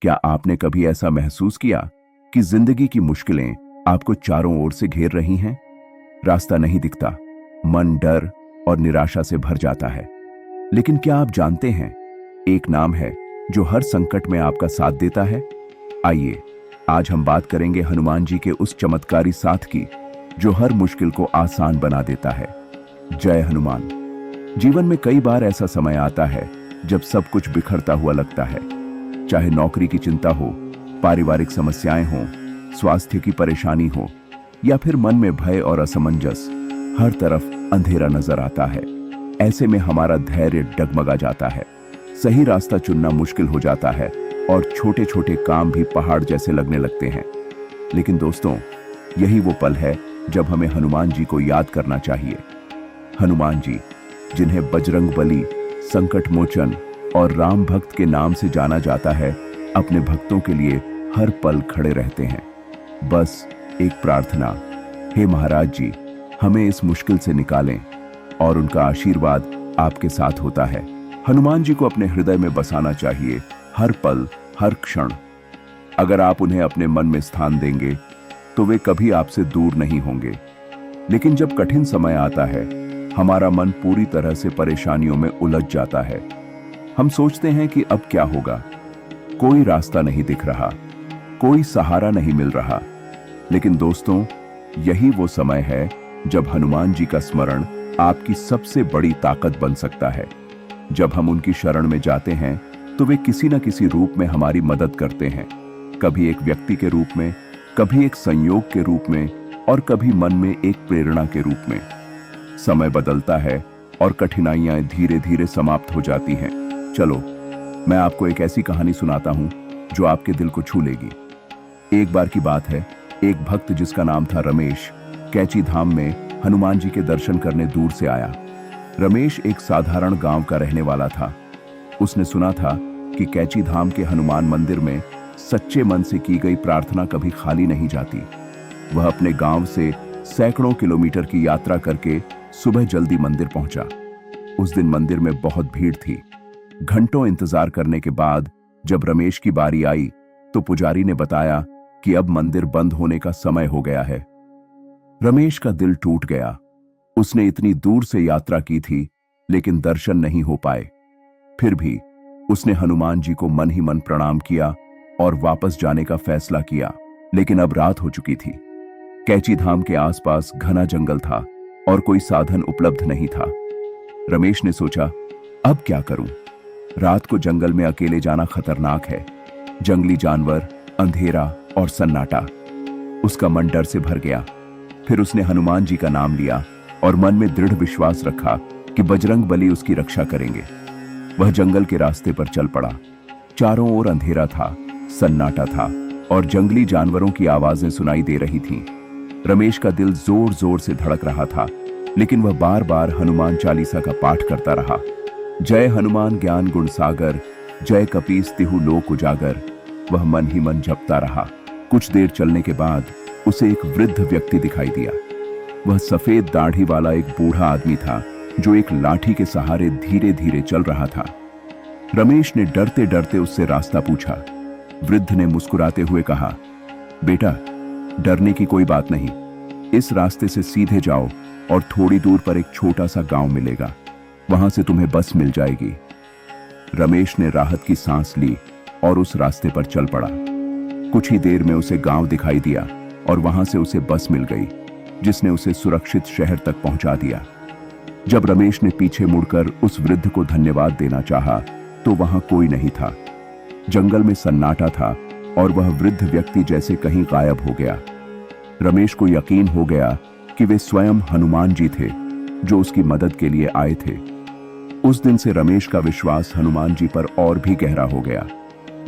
क्या आपने कभी ऐसा महसूस किया कि जिंदगी की मुश्किलें आपको चारों ओर से घेर रही हैं? रास्ता नहीं दिखता, मन डर और निराशा से भर जाता है। लेकिन क्या आप जानते हैं, एक नाम है जो हर संकट में आपका साथ देता है। आइए, आज हम बात करेंगे हनुमान जी के उस चमत्कारी साथ की जो हर मुश्किल को आसान बना देता है। जय हनुमान। जीवन में कई बार ऐसा समय आता है जब सब कुछ बिखरता हुआ लगता है। चाहे नौकरी की चिंता हो, पारिवारिक समस्याएं हों, स्वास्थ्य की परेशानी हो या फिर मन में भय और असमंजस, हर तरफ अंधेरा नजर आता है। ऐसे में हमारा धैर्य डगमगा जाता है, सही रास्ता चुनना मुश्किल हो जाता है और छोटे छोटे काम भी पहाड़ जैसे लगने लगते हैं। लेकिन दोस्तों, यही वो पल है जब हमें हनुमान जी को याद करना चाहिए। हनुमान जी, जिन्हें बजरंग बली, संकट मोचन और राम भक्त के नाम से जाना जाता है, अपने भक्तों के लिए हर पल खड़े रहते हैं। बस एक प्रार्थना, हे महाराज जी, हमें इस मुश्किल से निकालें, और उनका आशीर्वाद आपके साथ होता है। हनुमान जी को अपने हृदय में बसाना चाहिए, हर पल, हर क्षण। अगर आप उन्हें अपने मन में स्थान देंगे तो वे कभी आपसे दूर नहीं होंगे। लेकिन जब कठिन समय आता है, हमारा मन पूरी तरह से परेशानियों में उलझ जाता है। हम सोचते हैं कि अब क्या होगा, कोई रास्ता नहीं दिख रहा, कोई सहारा नहीं मिल रहा। लेकिन दोस्तों, यही वो समय है जब हनुमान जी का स्मरण आपकी सबसे बड़ी ताकत बन सकता है। जब हम उनकी शरण में जाते हैं तो वे किसी न किसी रूप में हमारी मदद करते हैं। कभी एक व्यक्ति के रूप में, कभी एक संयोग के रूप में और कभी मन में एक प्रेरणा के रूप में। समय बदलता है और कठिनाइयां धीरे धीरे समाप्त हो जाती हैं। चलो, मैं आपको एक ऐसी कहानी सुनाता हूं जो आपके दिल को छू लेगी। एक बार की बात है, एक भक्त जिसका नाम था रमेश, कैची धाम में हनुमान जी के दर्शन करने दूर से आया। रमेश एक साधारण गांव का रहने वाला था। उसने सुना था कि कैची धाम के हनुमान मंदिर में सच्चे मन से की गई प्रार्थना कभी खाली नहीं जाती। वह अपने गांव से सैकड़ों किलोमीटर की यात्रा करके सुबह जल्दी मंदिर पहुंचा। उस दिन मंदिर में बहुत भीड़ थी। घंटों इंतजार करने के बाद जब रमेश की बारी आई तो पुजारी ने बताया कि अब मंदिर बंद होने का समय हो गया है। रमेश का दिल टूट गया। उसने इतनी दूर से यात्रा की थी, लेकिन दर्शन नहीं हो पाए। फिर भी उसने हनुमान जी को मन ही मन प्रणाम किया और वापस जाने का फैसला किया। लेकिन अब रात हो चुकी थी। कैची धाम के आसपास घना जंगल था और कोई साधन उपलब्ध नहीं था। रमेश ने सोचा, अब क्या करूं? रात को जंगल में अकेले जाना खतरनाक है। जंगली जानवर, अंधेरा और सन्नाटा। उसका मन डर से भर गया। फिर उसने हनुमान जी का नाम लिया और मन में दृढ़ विश्वास रखा कि बजरंग बली उसकी रक्षा करेंगे। वह जंगल के रास्ते पर चल पड़ा। चारों ओर अंधेरा था, सन्नाटा था और जंगली जानवरों की आवाजें सुनाई दे रही थीं। रमेश का दिल जोर जोर से धड़क रहा था, लेकिन वह बार बार हनुमान चालीसा का पाठ करता रहा। जय हनुमान ज्ञान गुण सागर, जय कपीस तिहु लोक उजागर। वह मन ही मन जपता रहा। कुछ देर चलने के बाद उसे एक वृद्ध व्यक्ति दिखाई दिया। वह सफेद दाढ़ी वाला एक बूढ़ा आदमी था जो एक लाठी के सहारे धीरे धीरे चल रहा था। रमेश ने डरते डरते उससे रास्ता पूछा। वृद्ध ने मुस्कुराते हुए कहा, बेटा, डरने की कोई बात नहीं। इस रास्ते से सीधे जाओ और थोड़ी दूर पर एक छोटा सा गांव मिलेगा। वहां से तुम्हें बस मिल जाएगी। रमेश ने राहत की सांस ली और उस रास्ते पर चल पड़ा। कुछ ही देर में उसे गांव दिखाई दिया और वहां से उसे बस मिल गई, जिसने उसे सुरक्षित शहर तक पहुंचा दिया। जब रमेश ने पीछे मुड़कर उस वृद्ध को धन्यवाद देना चाहा, तो वहां कोई नहीं था। जंगल में सन्नाटा था और वह वृद्ध व्यक्ति जैसे कहीं गायब हो गया। रमेश को यकीन हो गया कि वे स्वयं हनुमान जी थे जो उसकी मदद के लिए आए थे। उस दिन से रमेश का विश्वास हनुमान जी पर और भी गहरा हो गया।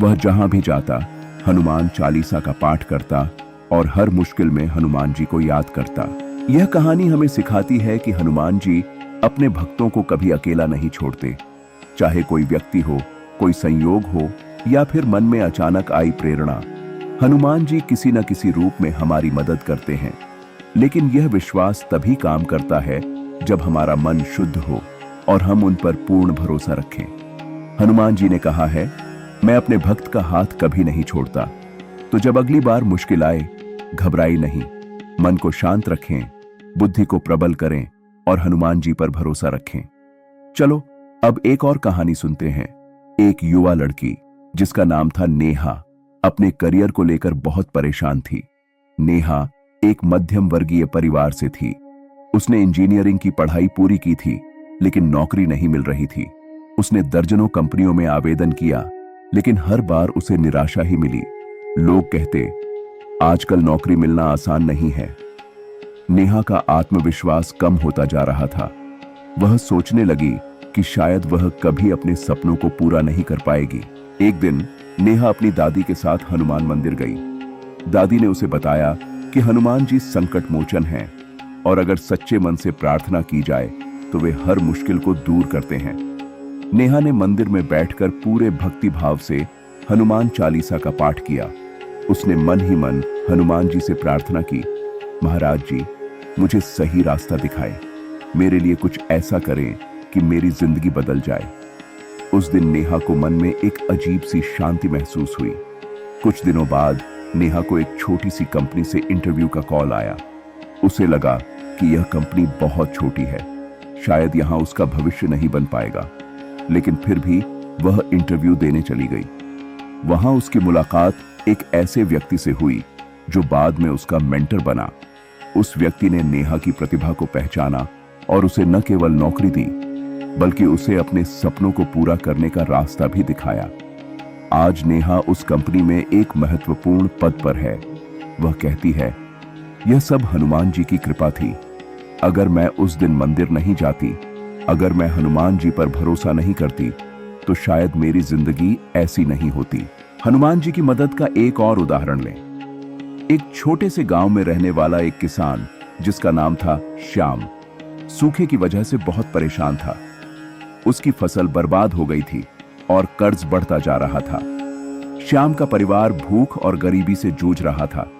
वह जहां भी जाता हनुमान चालीसा का पाठ करता और हर मुश्किल में हनुमान जी को याद करता। यह कहानी हमें सिखाती है कि हनुमान जी अपने भक्तों को कभी अकेला नहीं छोड़ते। चाहे कोई व्यक्ति हो, कोई संयोग हो या फिर मन में अचानक आई प्रेरणा, हनुमान जी किसी न किसी रूप में हमारी मदद करते हैं। लेकिन यह विश्वास तभी काम करता है जब हमारा मन शुद्ध हो और हम उन पर पूर्ण भरोसा रखें। हनुमान जी ने कहा है, मैं अपने भक्त का हाथ कभी नहीं छोड़ता। तो जब अगली बार मुश्किल आए, घबराई नहीं, मन को शांत रखें, बुद्धि को प्रबल करें और हनुमान जी पर भरोसा रखें। चलो अब एक और कहानी सुनते हैं। एक युवा लड़की जिसका नाम था नेहा अपने करियर को लेकर बहुत परेशान थी। नेहा एक मध्यम वर्गीय परिवार से थी। उसने इंजीनियरिंग की पढ़ाई पूरी की थी, लेकिन नौकरी नहीं मिल रही थी। उसने दर्जनों कंपनियों में आवेदन किया, लेकिन हर बार उसे निराशा ही मिली। लोग कहते, आजकल नौकरी मिलना आसान नहीं है। नेहा का आत्मविश्वास कम होता जा रहा था। वह सोचने लगी कि शायद वह कभी अपने सपनों को पूरा नहीं कर पाएगी। एक दिन नेहा अपनी दादी के साथ हनुमान मंदिर गई। दादी ने उसे बताया कि हनुमान जी संकट मोचन हैं और अगर सच्चे मन से प्रार्थना की जाए तो वे हर मुश्किल को दूर करते हैं। नेहा ने मंदिर में बैठकर पूरे भक्ति भाव से हनुमान चालीसा का पाठ किया। उसने मन ही मन हनुमान जी से प्रार्थना की, महाराज जी, मुझे सही रास्ता दिखाएं, मेरे लिए कुछ ऐसा करें कि मेरी जिंदगी बदल जाए। उस दिन नेहा को मन में एक अजीब सी शांति महसूस हुई। कुछ दिनों बाद नेहा को एक छोटी सी कंपनी से इंटरव्यू का कॉल आया। उसे लगा कि यह कंपनी बहुत छोटी है, शायद यहां उसका भविष्य नहीं बन पाएगा, लेकिन फिर भी वह इंटरव्यू देने चली गई। वहां उसकी मुलाकात एक ऐसे व्यक्ति से हुई जो बाद में उसका मेंटर बना। उस व्यक्ति ने नेहा की प्रतिभा को पहचाना और उसे न केवल नौकरी दी, बल्कि उसे अपने सपनों को पूरा करने का रास्ता भी दिखाया। आज नेहा उस कंपनी में एक महत्वपूर्ण पद पर है। वह कहती है, यह सब हनुमान जी की कृपा थी। अगर मैं उस दिन मंदिर नहीं जाती, अगर मैं हनुमान जी पर भरोसा नहीं करती, तो शायद मेरी जिंदगी ऐसी नहीं होती। हनुमान जी की मदद का एक और उदाहरण लें। एक छोटे से गांव में रहने वाला एक किसान जिसका नाम था श्याम, सूखे की वजह से बहुत परेशान था। उसकी फसल बर्बाद हो गई थी और कर्ज बढ़ता जा रहा था। श्याम का परिवार भूख और गरीबी से जूझ रहा था।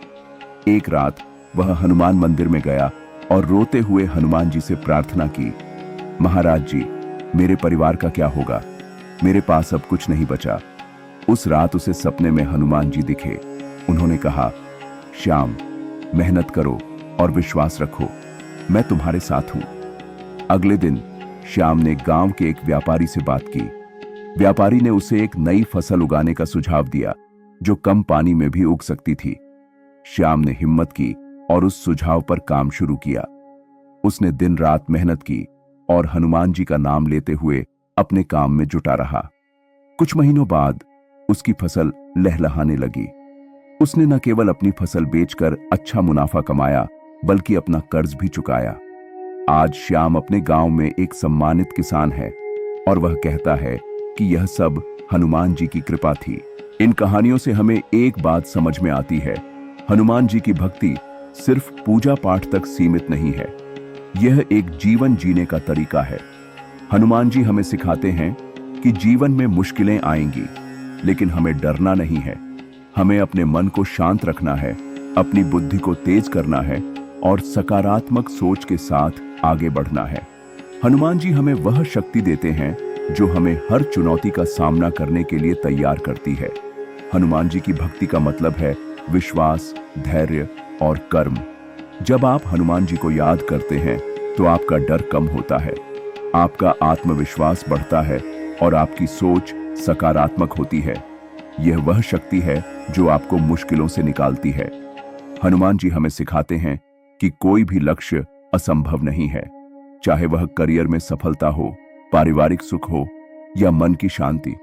एक रात वह हनुमान मंदिर में गया और रोते हुए हनुमान जी से प्रार्थना की, महाराज जी, मेरे परिवार का क्या होगा? मेरे पास अब कुछ नहीं बचा। उस रात उसे सपने में हनुमान जी दिखे। उन्होंने कहा, श्याम, मेहनत करो और विश्वास रखो, मैं तुम्हारे साथ हूं। अगले दिन श्याम ने गांव के एक व्यापारी से बात की। व्यापारी ने उसे एक नई फसल उगाने का सुझाव दिया जो कम पानी में भी उग सकती थी। श्याम ने हिम्मत की और उस सुझाव पर काम शुरू किया। उसने दिन रात मेहनत की और हनुमान जी का नाम लेते हुए अपने काम में जुटा रहा। कुछ महीनों बाद उसकी फसल लहलहाने लगी। उसने न केवल अपनी फसल बेचकर अच्छा मुनाफा कमाया, बल्कि अपना कर्ज भी चुकाया। आज श्याम अपने गांव में एक सम्मानित किसान है और वह कहता है कि यह सब हनुमान जी की कृपा थी। इन कहानियों से हमें एक बात समझ में आती है, हनुमान जी की भक्ति सिर्फ पूजा पाठ तक सीमित नहीं है, यह एक जीवन जीने का तरीका है। हनुमान जी हमें सिखाते हैं कि जीवन में मुश्किलें आएंगी, लेकिन हमें डरना नहीं है। हमें अपने मन को शांत रखना है, अपनी बुद्धि को तेज करना है और सकारात्मक सोच के साथ आगे बढ़ना है। हनुमान जी हमें वह शक्ति देते हैं जो हमें हर चुनौती का सामना करने के लिए तैयार करती है। हनुमान जी की भक्ति का मतलब है विश्वास, धैर्य और कर्म। जब आप हनुमान जी को याद करते हैं तो आपका डर कम होता है, आपका आत्मविश्वास बढ़ता है और आपकी सोच सकारात्मक होती है। यह वह शक्ति है जो आपको मुश्किलों से निकालती है। हनुमान जी हमें सिखाते हैं कि कोई भी लक्ष्य असंभव नहीं है, चाहे वह करियर में सफलता हो, पारिवारिक सुख हो या मन की शांति।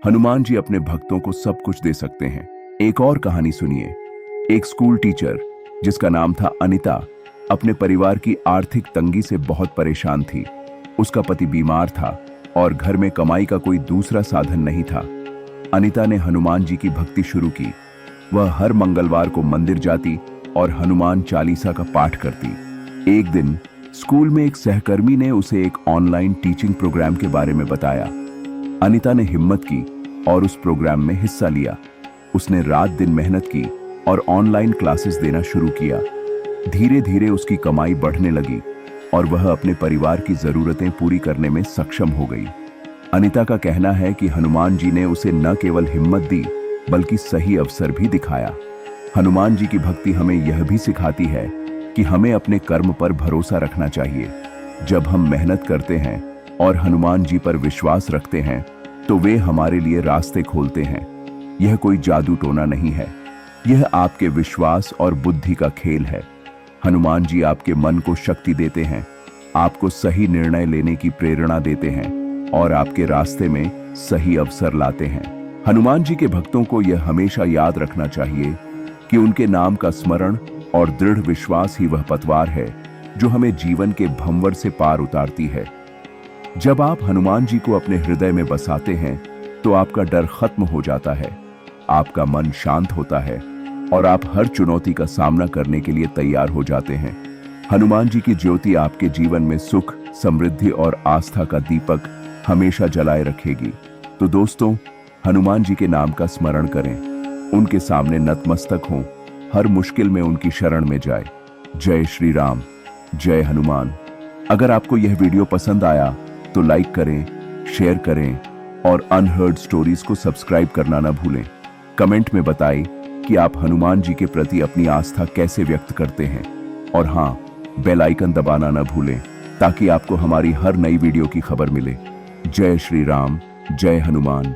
हनुमान जी अपने भक्तों को सब कुछ दे सकते हैं। एक और कहानी सुनिए। एक स्कूल टीचर जिसका नाम था अनिता अपने परिवार की आर्थिक तंगी से बहुत परेशान थी। उसका पति बीमार था और घर में कमाई का कोई दूसरा साधन नहीं था। अनिता ने हनुमान जी की भक्ति शुरू की। वह हर मंगलवार को मंदिर जाती और हनुमान चालीसा का पाठ करती। एक दिन स्कूल में एक सहकर्मी ने उसे एक ऑनलाइन टीचिंग प्रोग्राम के बारे में बताया। अनिता ने हिम्मत की और उस प्रोग्राम में हिस्सा लिया। उसने रात दिन मेहनत की और ऑनलाइन क्लासेस देना शुरू किया। धीरे धीरे उसकी कमाई बढ़ने लगी और वह अपने परिवार की जरूरतें पूरी करने में सक्षम हो गई। अनीता का कहना है कि हनुमान जी ने उसे न केवल हिम्मत दी बल्कि सही अवसर भी दिखाया। हनुमान जी की भक्ति हमें यह भी सिखाती है कि हमें अपने कर्म पर भरोसा रखना चाहिए। जब हम मेहनत करते हैं और हनुमान जी पर विश्वास रखते हैं तो वे हमारे लिए रास्ते खोलते हैं। यह कोई जादू टोना नहीं है, यह आपके विश्वास और बुद्धि का खेल है। हनुमान जी आपके मन को शक्ति देते हैं, आपको सही निर्णय लेने की प्रेरणा देते हैं और आपके रास्ते में सही अवसर लाते हैं। हनुमान जी के भक्तों को यह हमेशा याद रखना चाहिए कि उनके नाम का स्मरण और दृढ़ विश्वास ही वह पतवार है जो हमें जीवन के भंवर से पार उतारती है। जब आप हनुमान जी को अपने हृदय में बसाते हैं तो आपका डर खत्म हो जाता है, आपका मन शांत होता है और आप हर चुनौती का सामना करने के लिए तैयार हो जाते हैं। हनुमान जी की ज्योति आपके जीवन में सुख, समृद्धि और आस्था का दीपक हमेशा जलाए रखेगी। तो दोस्तों, हनुमान जी के नाम का स्मरण करें, उनके सामने नतमस्तक हों, हर मुश्किल में उनकी शरण में जाए। जय श्री राम, जय हनुमान। अगर आपको यह वीडियो पसंद आया तो लाइक करें, शेयर करें और अनहर्ड स्टोरीज को सब्सक्राइब करना ना भूलें। कमेंट में बताएं कि आप हनुमान जी के प्रति अपनी आस्था कैसे व्यक्त करते हैं। और हाँ, बेल आइकन दबाना ना भूलें ताकि आपको हमारी हर नई वीडियो की खबर मिले। जय श्री राम, जय हनुमान।